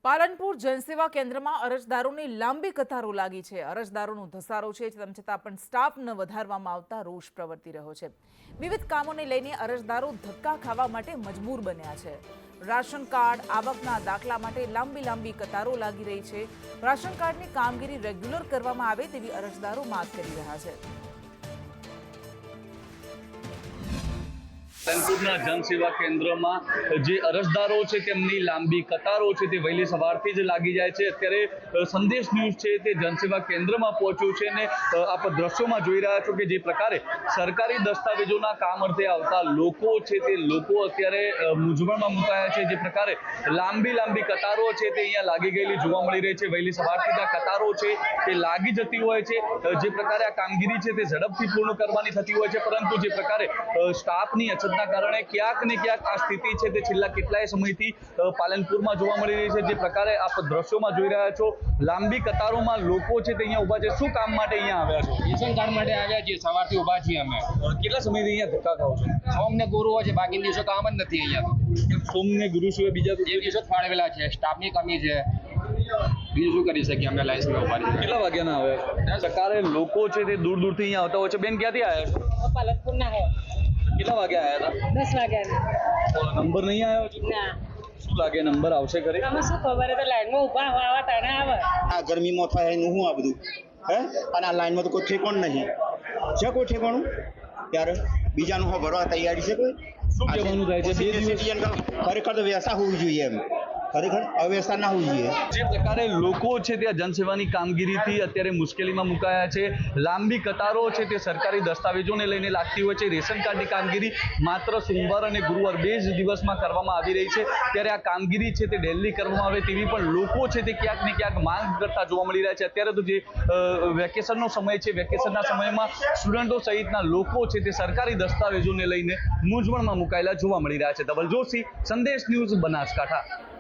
પાલનપુર જનસેવા કેન્દ્રમાં અરજદારોની લાંબી કતારો લાગી છે। અરજદારોનો ધસારો છે, તેમ છતાં પણ સ્ટાફ ન વધારવામાં આવતા રોષ પ્રવર્તી રહ્યો છે। વિવિધ કામોને લઈને અરજદારો ધક્કા ખાવા માટે મજબૂર બન્યા છે। રાશન કાર્ડ, આવકના દાખલા માટે લાંબી કતારો લાગી રહી છે। રાશન કાર્ડની કામગીરી રેગ્યુલર કરવામાં આવે તેવી અરજદારો માંગ કરી રહ્યા છે। પાલનપુરના જનસેવા કેન્દ્રમાં જે અરજદારો છે તેમની લાંબી કતારો છે તે વહેલી સવારથી જ લાગી જાય છે। અત્યારે સંદેશ ન્યૂઝ છે તે જનસેવા કેન્દ્રમાં પહોંચ્યું છે અને આપ દ્રશ્યોમાં જોઈ રહ્યા છો કે જે પ્રકારે સરકારી દસ્તાવેજોના કામ અર્થે આવતા લોકો છે તે લોકો અત્યારે મૂંઝવણમાં મુકાયા છે। જે પ્રકારે લાંબી કતારો છે તે અહીંયા લાગી ગયેલી જોવા મળી રહી છે। વહેલી સવારથી આ કતારો છે તે લાગી જતી હોય છે। જે પ્રકારે આ કામગીરી છે તે ઝડપથી પૂર્ણ કરવાની થતી હોય છે, પરંતુ જે પ્રકારે સ્ટાફની અછત કારણે ક્યાંક ને ક્યાંક આ સ્થિતિ છે તે છેલ્લા કેટલાય સમયથી પાલનપુરમાં જોવા મળી રહી છે। જે પ્રકારે આપ દ્રશ્યોમાં જોઈ રહ્યા છો, લાંબી કતારોમાં લોકો છે તે અહીંયા ઉભા છે। શું કામ માટે અહીંયા આવ્યા છો? રેશન કાર્ડ માટે આવ્યા છીએ, સવારથી ઉભા છીએ અમે। કેટલા સમયથી અહીંયા ધક્કા ખાઓ છો? સોમ ને ગુરુ હોય છે, બાકી દિવસો કામ જ નથી અહીંયા તો। સોમ ને ગુરુ સિવાય બીજા એ દિવસો જ ફાળવેલા છે, સ્ટાફની કમી છે, બીજું શું કરી શકીએ અમે? લાઈન્સમાં ઉભા રહીએ। કેટલા વાગ્યાના આવ્યા છો? સરકારે લોકો છે તે દૂરથી અહીંયા આવતા હોય છે। બેન, ક્યાંથી આવ્યા છો? પાલનપુરના હે। કેટલા વાગ્યા આવ્યા 10 વાગ્યાના। નંબર નહીં આવ્યો છે? ના, શું લાગે નંબર આવશે ખરી? અમે શું ખબર તો લાઈનમાં ઊભા આવા તાણે આવે। આ ગરમીમાં થાય એનું શું આ બધું હે? અને આ લાઈનમાં તો કોઈ ઠેકોણ નહીં છે, કોઈ ઠેકોણું ત્યારે બીજાનું હો ભરવા તૈયારી છે કોઈ? શું કહેવાનું થાય છે? બે દિવસ સિટીઝન ખરેખર તો વ્યવસ્થા હોવી જોઈએ, એમ ખરેખર અવ્યવસ્થા ના હોવી જોઈએ। જે પ્રકારે લોકો છે તે જનસેવાની કામગીરીથી અત્યારે મુશ્કેલીમાં મુકાયા છે। લાંબી કતારો છે તે સરકારી દસ્તાવેજોને લઈને લાગતી હોય છે। રેશન કાર્ડની કામગીરી માત્ર સોમવાર અને ગુરુવાર 2 જ દિવસમાં કરવામાં આવી રહી છે, ત્યારે આ કામગીરી છે તે ડેલી કરવામાં આવે તેવી પણ લોકો છે તે ક્યાંક ને ક્યાંક માંગ કરતા જોવા મળી રહ્યા છે। અત્યારે તો જે વેકેશનનો સમય છે, વેકેશનના સમયમાં સ્ટુડન્ટો સહિતના લોકો છે તે સરકારી દસ્તાવેજોને લઈને મૂંઝવણમાં મુકાયેલા જોવા મળી રહ્યા છે। ધવલ જોશી, સંદેશ ન્યૂઝ, બનાસકાંઠા।